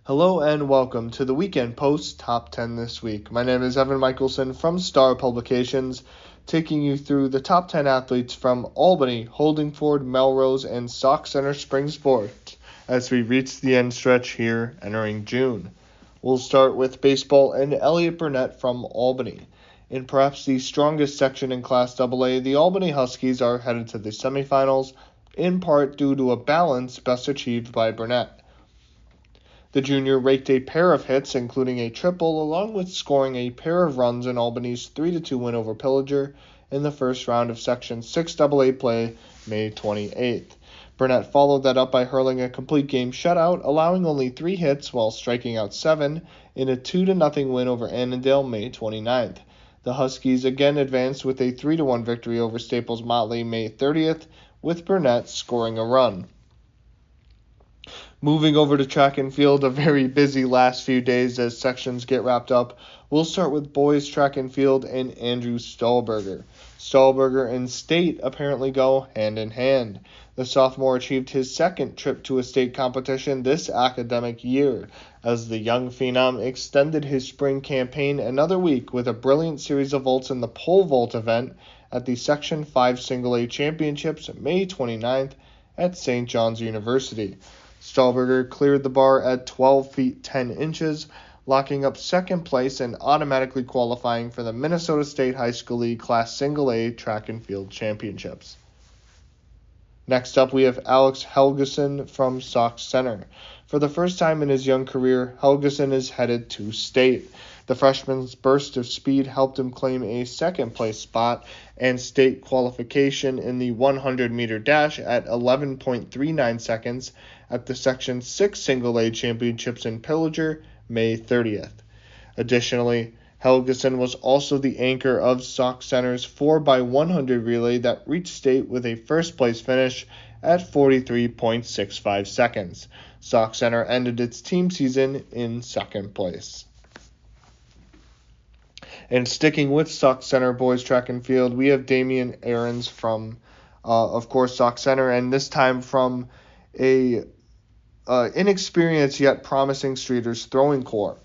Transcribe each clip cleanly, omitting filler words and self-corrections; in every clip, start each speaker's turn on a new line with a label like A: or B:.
A: Hello and welcome to the Weekend Post Top 10 this week. My name is Evan Michealson from Star Publications, taking you through the top 10 athletes from Albany, Holdingford, Melrose, and Sauk Centre Spring Sports as we reach the end stretch here entering June. We'll start with baseball and Elliot Burnett from Albany. In perhaps the strongest section in Class AA, the Albany Huskies are headed to the semifinals, in part due to a balance best achieved by Burnett. The junior raked a pair of hits, including a triple, along with scoring a pair of runs in Albany's 3-2 win over Pillager in the first round of Section 6AA play, May 28th. Burnett followed that up by hurling a complete game shutout, allowing only 3 hits while striking out 7 in a 2-0 win over Annandale, May 29th. The Huskies again advanced with a 3-1 victory over Staples Motley, May 30th, with Burnett scoring a run. Moving over to track and field, a very busy last few days as sections get wrapped up. We'll start with boys track and field and Andrew Stahlberger. Stahlberger and state apparently go hand in hand. The sophomore achieved his second trip to a state competition this academic year, as the young phenom extended his spring campaign another week with a brilliant series of vaults in the pole vault event at the Section 5 Single A Championships May 29th at St. John's University. Stahlberger cleared the bar at 12 feet 10 inches, locking up second place and automatically qualifying for the Minnesota State High School League Class Single A Track and Field Championships. Next up, we have Alex Helgeson from Sauk Centre. For the first time in his young career, Helgeson is headed to state. The freshman's burst of speed helped him claim a second-place spot and state qualification in the 100-meter dash at 11.39 seconds at the Section 6 Single A Championships in Pillager, May 30th. Additionally, Helgeson was also the anchor of Sauk Centre's 4x100 relay that reached state with a first-place finish at 43.65 seconds. Sauk Centre ended its team season in second place. And sticking with Sauk Centre boys track and field, we have Damian Aarons from, of course, Sauk Centre, and this time from a inexperienced yet promising Streeters throwing corps.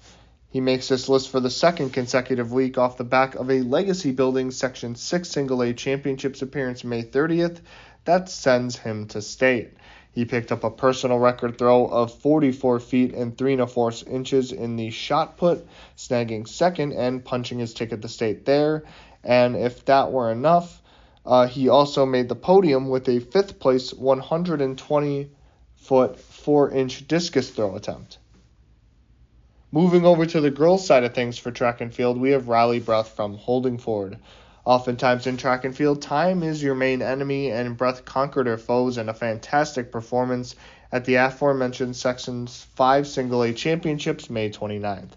A: He makes this list for the second consecutive week off the back of a legacy-building Section 6 Single A Championships appearance May 30th that sends him to state. He picked up a personal record throw of 44 feet and 3 1/4 inches in the shot put, snagging second and punching his ticket to state there. And if that were enough, he also made the podium with a fifth place 120-foot 4-inch discus throw attempt. Moving over to the girls' side of things for track and field, we have Riley Breath from Holdingford. Oftentimes in track and field, time is your main enemy, and Breath conquered her foes in a fantastic performance at the aforementioned Section 5 Single A Championships May 29th.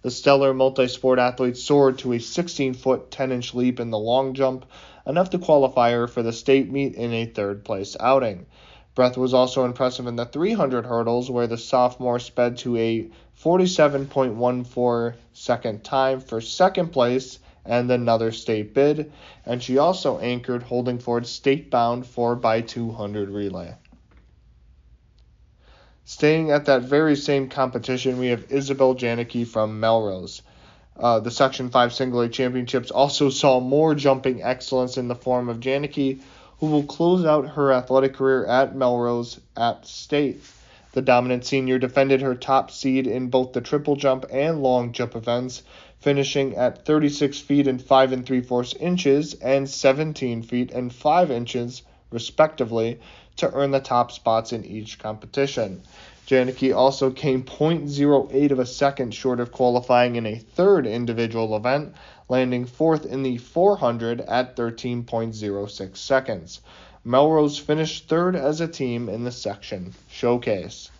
A: The stellar multi-sport athlete soared to a 16-foot 10-inch leap in the long jump, enough to qualify her for the state meet in a third-place outing. Breath was also impressive in the 300 hurdles, where the sophomore sped to a 47.14 second time for second place and another state bid, and she also anchored Holdingford's state-bound 4x200 relay. Staying at that very same competition, we have Isabel Janicki from Melrose. The Section 5 Single A Championships also saw more jumping excellence in the form of Janicki, who will close out her athletic career at Melrose at state. The dominant senior defended her top seed in both the triple jump and long jump events, finishing at 36 feet and 5 3/4 inches and 17 feet and 5 inches, respectively, to earn the top spots in each competition. Janicki also came 0.08 of a second short of qualifying in a third individual event, landing fourth in the 400 at 13.06 seconds. Melrose finished third as a team in the section showcase.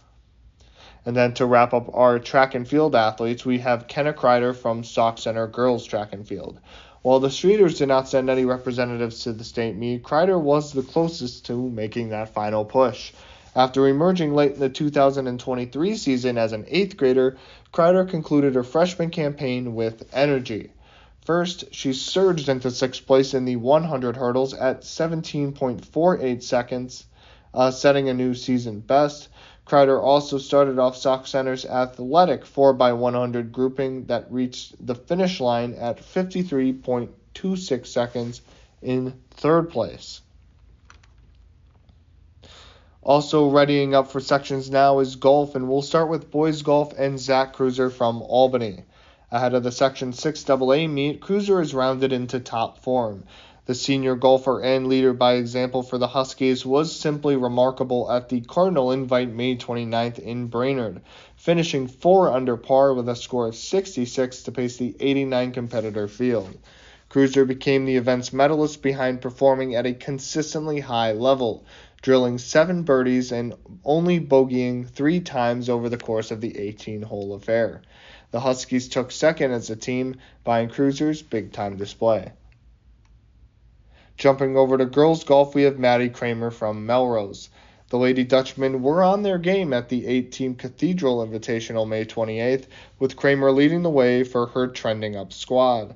A: And then to wrap up our track and field athletes, we have Kenna Kreider from Sauk Centre girls track and field. While the Streeters did not send any representatives to the state meet, Kreider was the closest to making that final push. After emerging late in the 2023 season as an 8th grader, Kreider concluded her freshman campaign with energy. First, she surged into 6th place in the 100 hurdles at 17.48 seconds, setting a new season best. Kreider also started off Sauk Center's athletic 4x100 grouping that reached the finish line at 53.26 seconds in third place. Also readying up for sections now is golf, and we'll start with boys golf and Zach Cruiser from Albany. Ahead of the Section 6AA meet, Cruiser is rounded into top form. The senior golfer and leader by example for the Huskies was simply remarkable at the Cardinal Invite May 29th in Brainerd, finishing 4 under par with a score of 66 to pace the 89 competitor field. Cruiser became the event's medalist behind performing at a consistently high level, drilling 7 birdies and only bogeying 3 times over the course of the 18-hole affair. The Huskies took second as a team, behind Cruiser's big-time display. Jumping over to girls golf, we have Maddie Kramer from Melrose. The Lady Dutchmen were on their game at the 8-team Cathedral Invitational May 28th, with Kramer leading the way for her trending up squad.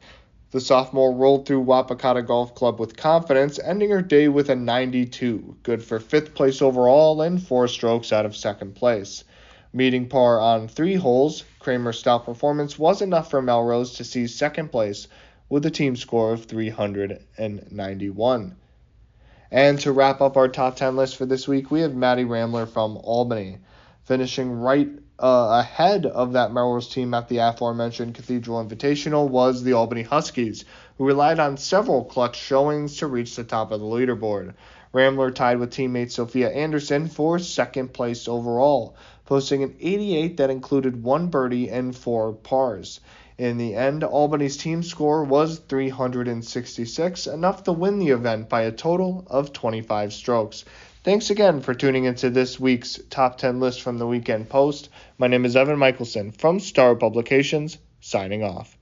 A: The sophomore rolled through Wapakata Golf Club with confidence, ending her day with a 92, good for 5th place overall and 4 strokes out of 2nd place. Meeting par on 3 holes, Kramer's stout performance was enough for Melrose to seize 2nd place with a team score of 391. And to wrap up our top 10 list for this week, we have Maddie Ramler from Albany. Finishing right ahead of that Melrose team at the aforementioned Cathedral Invitational was the Albany Huskies, who relied on several clutch showings to reach the top of the leaderboard. Ramler tied with teammate Sophia Anderson for 2nd place overall, posting an 88 that included 1 birdie and 4 pars. In the end, Albany's team score was 366, enough to win the event by a total of 25 strokes. Thanks again for tuning into this week's Top 10 list from the Weekend Post. My name is Evan Michealson from Star Publications, signing off.